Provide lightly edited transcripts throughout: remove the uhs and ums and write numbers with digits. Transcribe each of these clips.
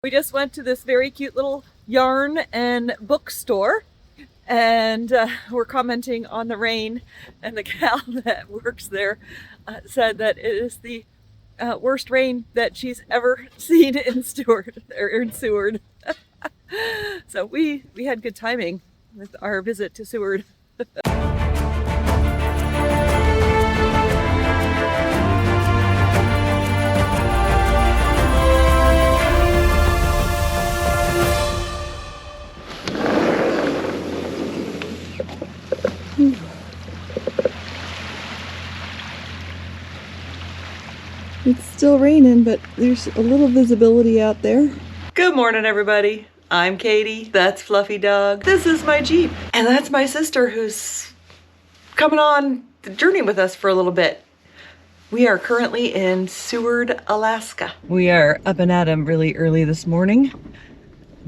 We just went to this very cute little yarn and bookstore, and we're commenting on the rain, and the gal that works there said that it is the worst rain that she's ever seen in Seward. So we had good timing with our visit to Seward. It's still raining, but there's a little visibility out there. Good morning, everybody. I'm Katie. That's Fluffy Dog. This is my Jeep. And that's my sister who's coming on the journey with us for a little bit. We are currently in Seward, Alaska. We are up and at 'em really early this morning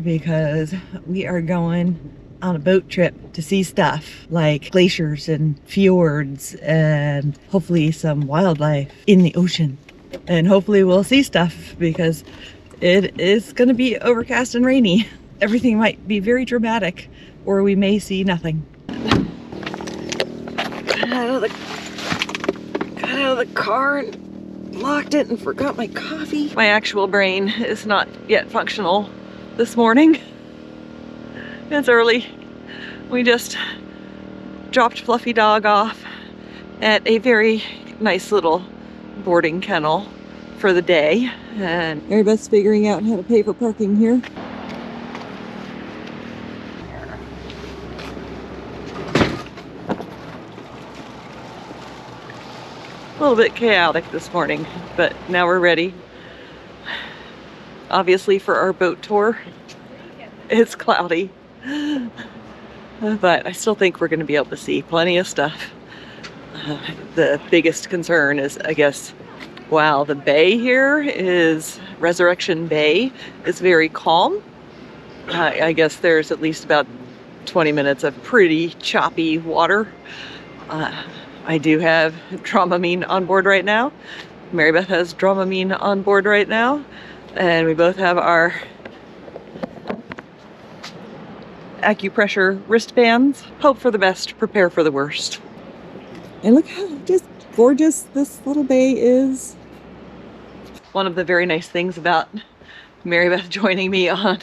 because we are going on a boat trip to see stuff like glaciers and fjords and hopefully some wildlife in the ocean. And hopefully we'll see stuff because it is going to be overcast and rainy. Everything might be very dramatic, or we may see nothing. Got out of the car and locked it and forgot my coffee. My actual brain is not yet functional this morning. It's early. We just dropped Fluffy Dog off at a very nice little boarding kennel for the day, and everybody's figuring out how to pay for parking here. A little bit chaotic this morning, but now we're ready. Obviously for our boat tour. It's cloudy, but I still think we're going to be able to see plenty of stuff. The biggest concern is, I guess, wow, the bay here is Resurrection Bay. It's very calm. I guess there's at least about 20 minutes of pretty choppy water. I do have Dramamine on board right now. Mary Beth has Dramamine on board right now. And we both have our acupressure wristbands. Hope for the best, prepare for the worst. And look how just gorgeous this little bay is. One of the very nice things about Mary Beth joining me on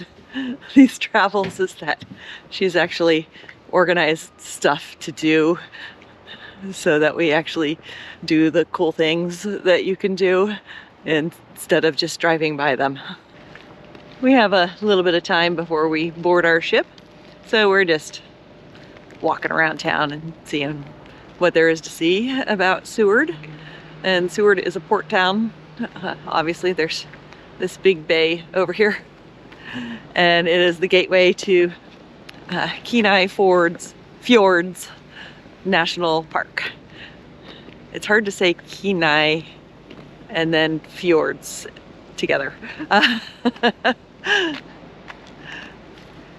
these travels is that she's actually organized stuff to do so that we actually do the cool things that you can do instead of just driving by them. We have a little bit of time before we board our ship, so we're just walking around town and seeing what there is to see about Seward. And Seward is a port town. Obviously there's this big bay over here, and it is the gateway to Kenai Fjords National Park. It's hard to say Kenai and then fjords together. And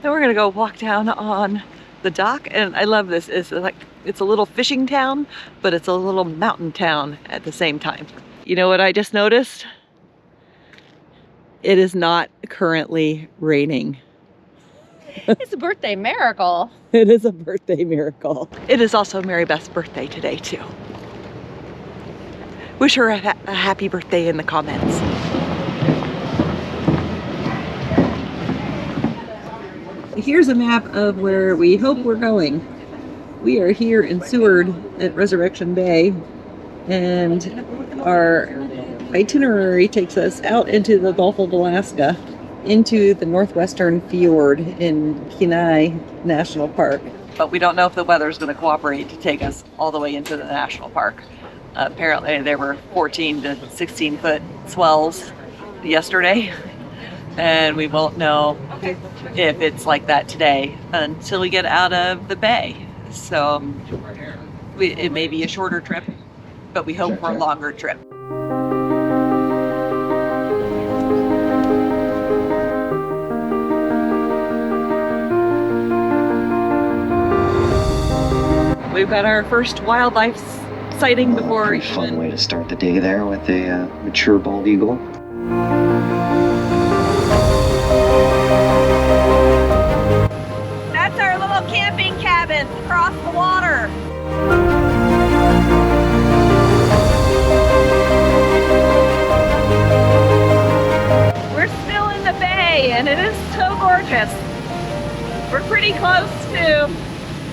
we're gonna go walk down on the dock, and I love this. It's like, it's a little fishing town, but it's a little mountain town at the same time. You know what I just noticed? It is not currently raining. It's a birthday miracle. It is a birthday miracle. It is also Mary Beth's birthday today too. Wish her a happy birthday in the comments. Here's a map of where we hope we're going. We are here in Seward at Resurrection Bay, and our itinerary takes us out into the Gulf of Alaska, into the northwestern fjord in Kenai National Park. But we don't know if the weather is going to cooperate to take us all the way into the national park. Apparently there were 14 to 16 foot swells yesterday, and we won't know if it's like that today until we get out of the bay. So it may be a shorter trip, but we hope for a longer trip. We've got our first wildlife sighting before. A fun way to start the day there with a mature bald eagle. and it is so gorgeous. We're pretty close to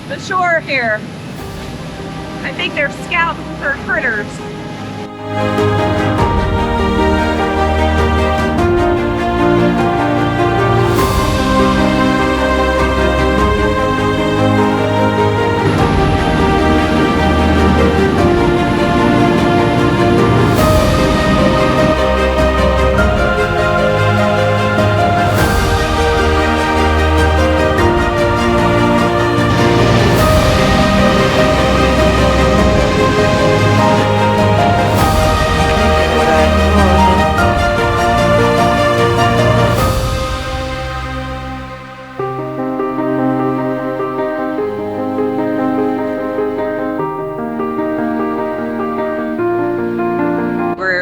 the shore here. I think they're scouting for critters.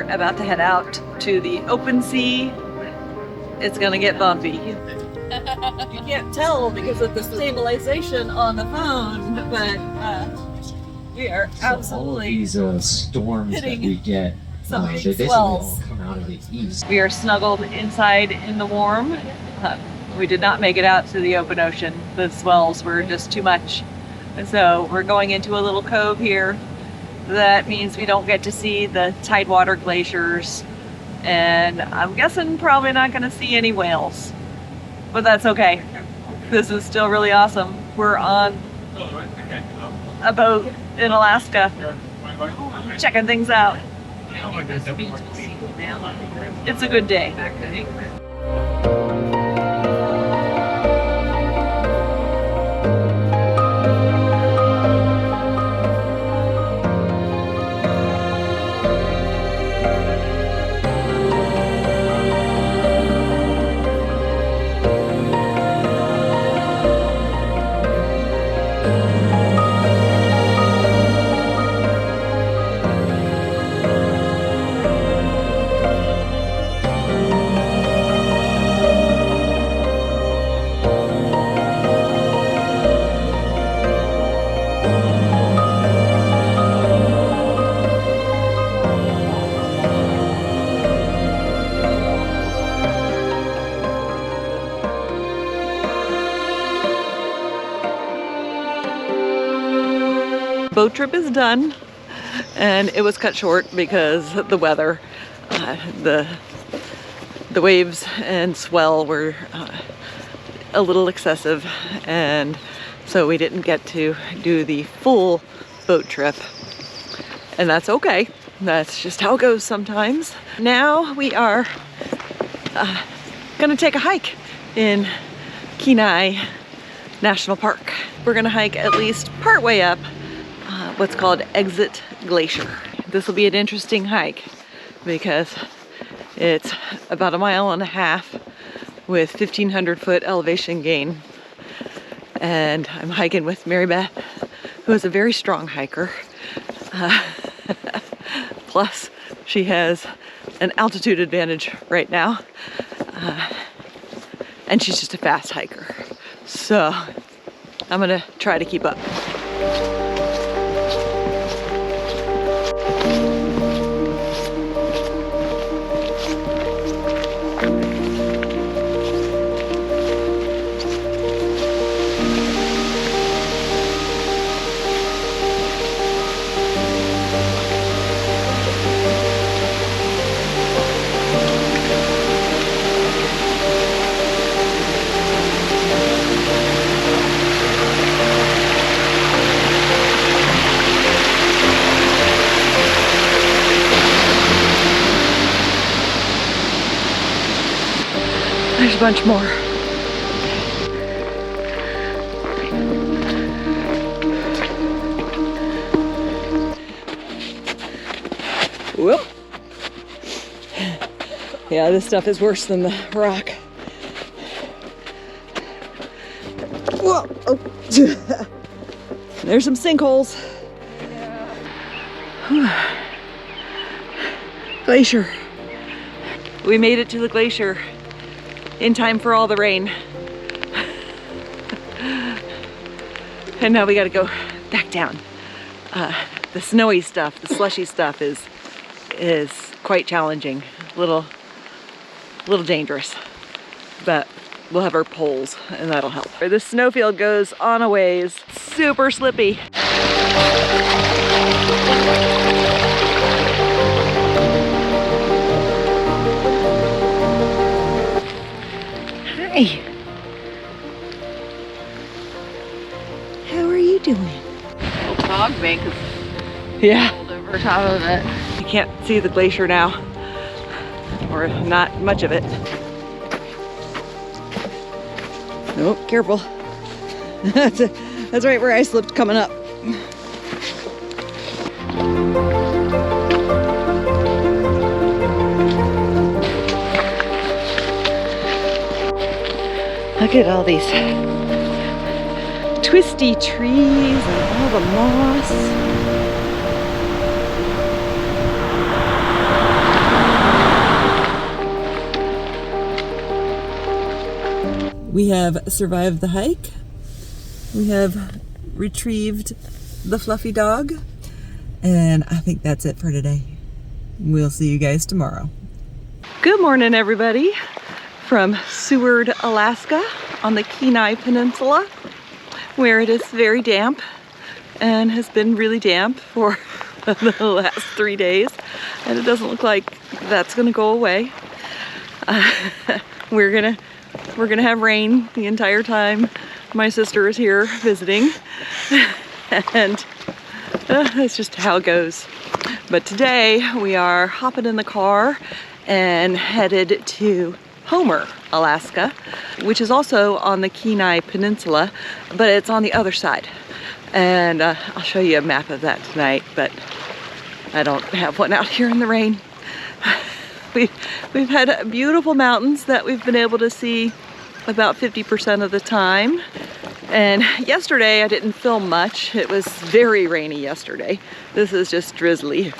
About to head out to the open sea. It's gonna get bumpy. You can't tell because of the stabilization on the phone, but we are absolutely all of these storms that we get. some They big basically swells. all come out of the east. We are snuggled inside in the warm. We did not make it out to the open ocean. The swells were just too much. So we're going into a little cove here. That means we don't get to see the tidewater glaciers, and I'm guessing probably not going to see any whales, but that's okay. This is still really awesome. We're on a boat in Alaska, checking things out. It's a good day. Boat trip is done, and it was cut short because the weather, the waves and swell were a little excessive, and so we didn't get to do the full boat trip, and that's okay. That's just how it goes sometimes. Now we are gonna take a hike in Kenai National Park. We're gonna hike at least part way up what's called Exit Glacier. This will be an interesting hike because it's about 1.5 miles with 1,500 foot elevation gain. And I'm hiking with Mary Beth, who is a very strong hiker. Plus, she has an altitude advantage right now. And she's just a fast hiker. So I'm gonna try to keep up. There's a bunch more. Whoop. Yeah, this stuff is worse than the rock. Whoa. Oh. There's some sinkholes. Glacier. We made it to the glacier in time for all the rain. And now we gotta go back down. The snowy stuff, the slushy stuff is quite challenging. A little dangerous. but we'll have our poles and that'll help. This snowfield goes on a ways, super slippy. Hi. How are you doing? Little fog bank is Yeah. rolled over top of it. You can't see the glacier now, or not much of it. Nope, careful. That's right where I slipped coming up. Look at all these twisty trees and all the moss. We have survived the hike. We have retrieved the fluffy dog. And I think that's it for today. We'll see you guys tomorrow. Good morning, everybody, from Seward, Alaska on the Kenai Peninsula, where it is very damp and has been really damp for the last 3 days. And it doesn't look like that's gonna go away. We're gonna have rain the entire time my sister is here visiting, and that's just how it goes. But today we are hopping in the car and headed to Homer, Alaska, which is also on the Kenai Peninsula, but it's on the other side. And I'll show you a map of that tonight, but I don't have one out here in the rain. We've had beautiful mountains that we've been able to see about 50% of the time. And yesterday I didn't film much. It was very rainy yesterday. This is just drizzly.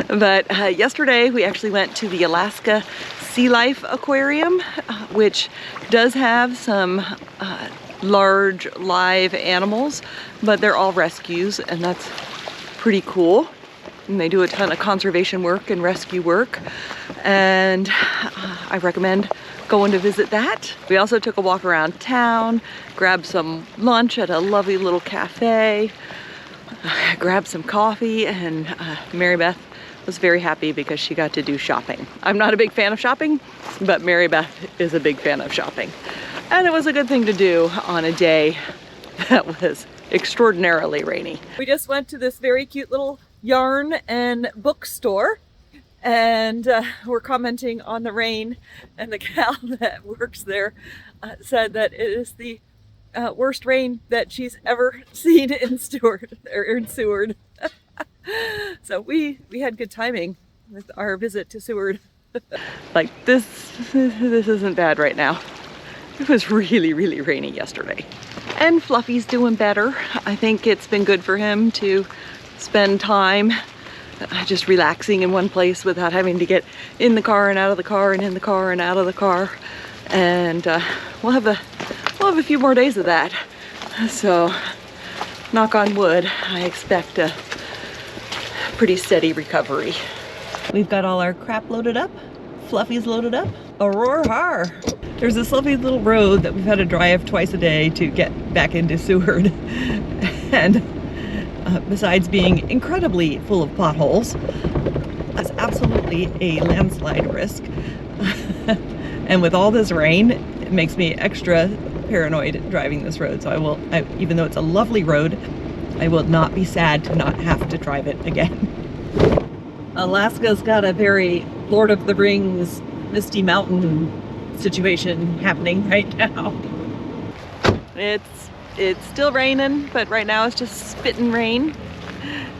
But yesterday we actually went to the Alaska Sea Life Aquarium, which does have some large live animals, but they're all rescues, and that's pretty cool. And they do a ton of conservation work and rescue work, and I recommend going to visit that. We also took a walk around town, grabbed some lunch at a lovely little cafe, grabbed some coffee, and Mary Beth was very happy because she got to do shopping. I'm not a big fan of shopping, but Mary Beth is a big fan of shopping. And it was a good thing to do on a day that was extraordinarily rainy. We just went to this very cute little yarn and bookstore, and we're commenting on the rain, and the gal that works there said that it is the worst rain that she's ever seen in Seward. So we had good timing with our visit to Seward. Like this isn't bad right now. It was really, really rainy yesterday. And Fluffy's doing better. I think it's been good for him to spend time just relaxing in one place without having to get in the car and out of the car and in the car and out of the car. And we'll have a few more days of that. So knock on wood, I expect a pretty steady recovery. We've got all our crap loaded up. Fluffy's loaded up. Aurora har! There's this lovely little road that we've had to drive twice a day to get back into Seward. And besides being incredibly full of potholes, it's absolutely a landslide risk. And with all this rain, it makes me extra paranoid driving this road. So even though it's a lovely road, I will not be sad to not have to drive it again. Alaska's got a very Lord of the Rings, Misty Mountain situation happening right now. It's still raining, but right now it's just spitting rain.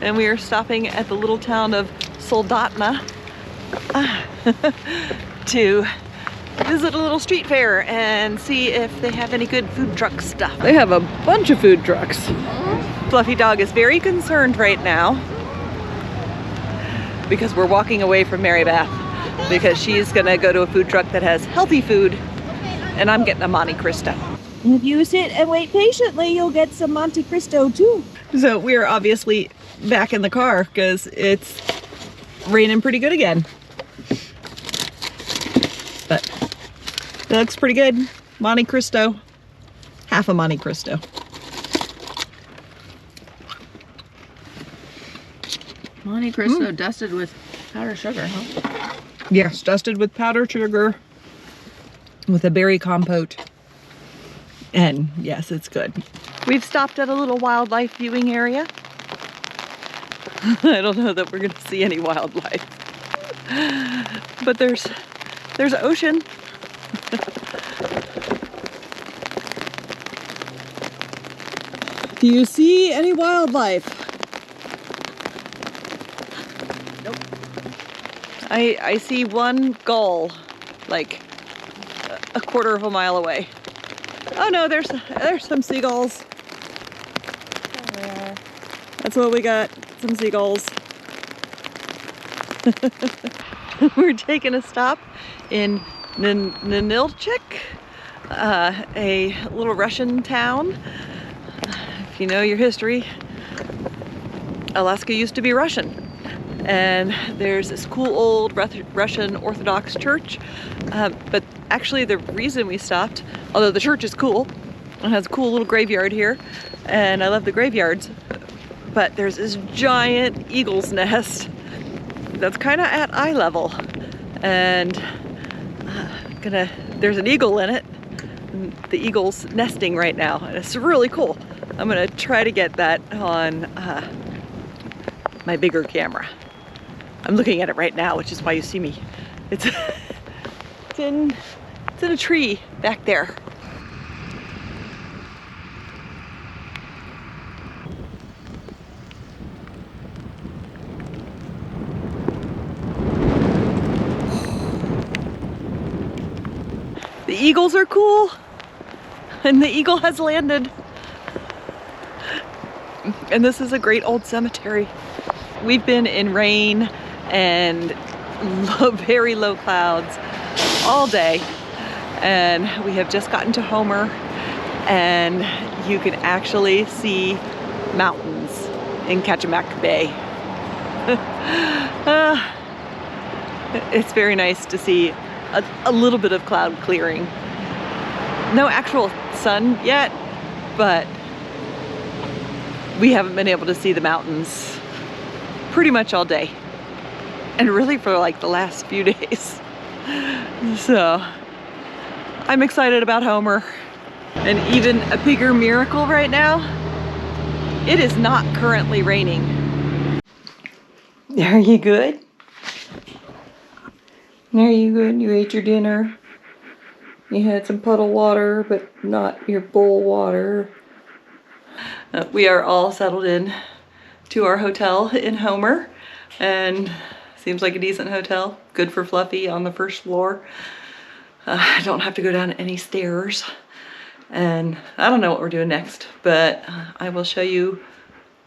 And we are stopping at the little town of Soldotna to visit a little street fair and see if they have any good food truck stuff. They have a bunch of food trucks. Fluffy Dog is very concerned right now because we're walking away from Mary Beth because she's gonna go to a food truck that has healthy food, and I'm getting a Monte Cristo. If you sit and wait patiently, you'll get some Monte Cristo too. So we're obviously back in the car because it's raining pretty good again. But That looks pretty good. Monte Cristo. Half a Monte Cristo. Monte Cristo dusted with powdered sugar, huh? Yes, dusted with powdered sugar with a berry compote. And yes, it's good. We've stopped at a little wildlife viewing area. I don't know that we're gonna see any wildlife. But there's ocean. Do you see any wildlife? Nope. I see one gull, like a quarter of a mile away. Oh no, there's some seagulls. Yeah. That's what we got, some seagulls. We're taking a stop in Ninilchik, a little Russian town. If you know your history, Alaska used to be Russian. And there's this cool old Russian Orthodox church. But actually the reason we stopped, although the church is cool, it has a cool little graveyard here, and I love the graveyards, but there's this giant eagle's nest that's kind of at eye level. And there's an eagle in it. And the eagle's nesting right now, and it's really cool. I'm gonna try to get that on my bigger camera. I'm looking at it right now, which is why you see me. It's in a tree back there. The eagles are cool, and the eagle has landed. And this is a great old cemetery. We've been in rain and very low clouds all day, and we have just gotten to Homer, and you can actually see mountains in Kachemak Bay. It's very nice to see a little bit of cloud clearing. No actual sun yet, but we haven't been able to see the mountains pretty much all day, and really for like the last few days. So I'm excited about Homer. And even a bigger miracle right now, it is not currently raining. Are you good? Are you good? You ate your dinner. You had some puddle water, but not your bowl water. We are all settled in to our hotel in Homer, and seems like a decent hotel. Good for Fluffy on the first floor. I don't have to go down any stairs, and I don't know what we're doing next, but I will show you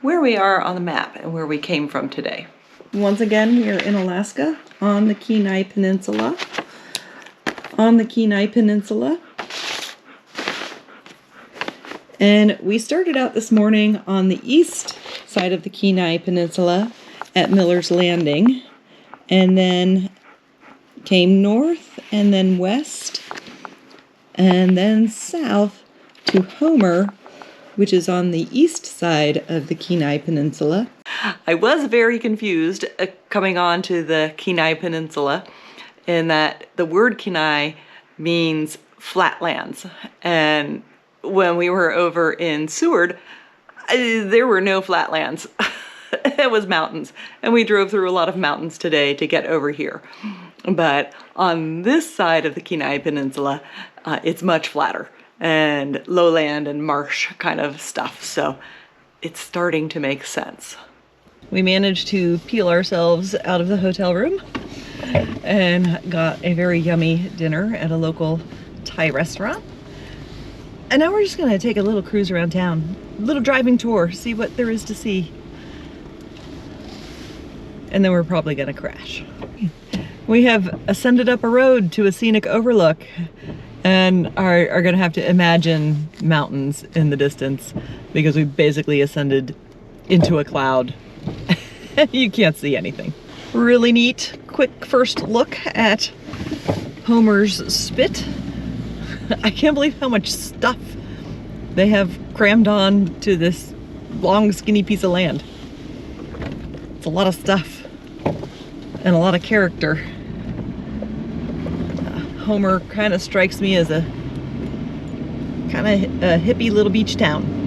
where we are on the map and where we came from today. Once again, we are in Alaska on the Kenai Peninsula. And we started out this morning on the east side of the Kenai Peninsula at Miller's Landing, and then came north and then west and then south to Homer, which is on the east side of the Kenai Peninsula. I was very confused coming on to the Kenai Peninsula, in that the word Kenai means flatlands, and when we were over in Seward, there were no flatlands. It was mountains, and we drove through a lot of mountains today to get over here. But on this side of the Kenai Peninsula, it's much flatter and lowland and marsh kind of stuff, so it's starting to make sense. We managed to peel ourselves out of the hotel room and got a very yummy dinner at a local Thai restaurant. And now we're just gonna take a little cruise around town, a little driving tour, see what there is to see. And then we're probably gonna crash. We have ascended up a road to a scenic overlook and are gonna have to imagine mountains in the distance, because we basically ascended into a cloud. You can't see anything. Really neat, quick first look at Homer's Spit, I can't believe how much stuff they have crammed on to this long, skinny piece of land. It's a lot of stuff and a lot of character. Homer kind of strikes me as a kind of a hippie little beach town.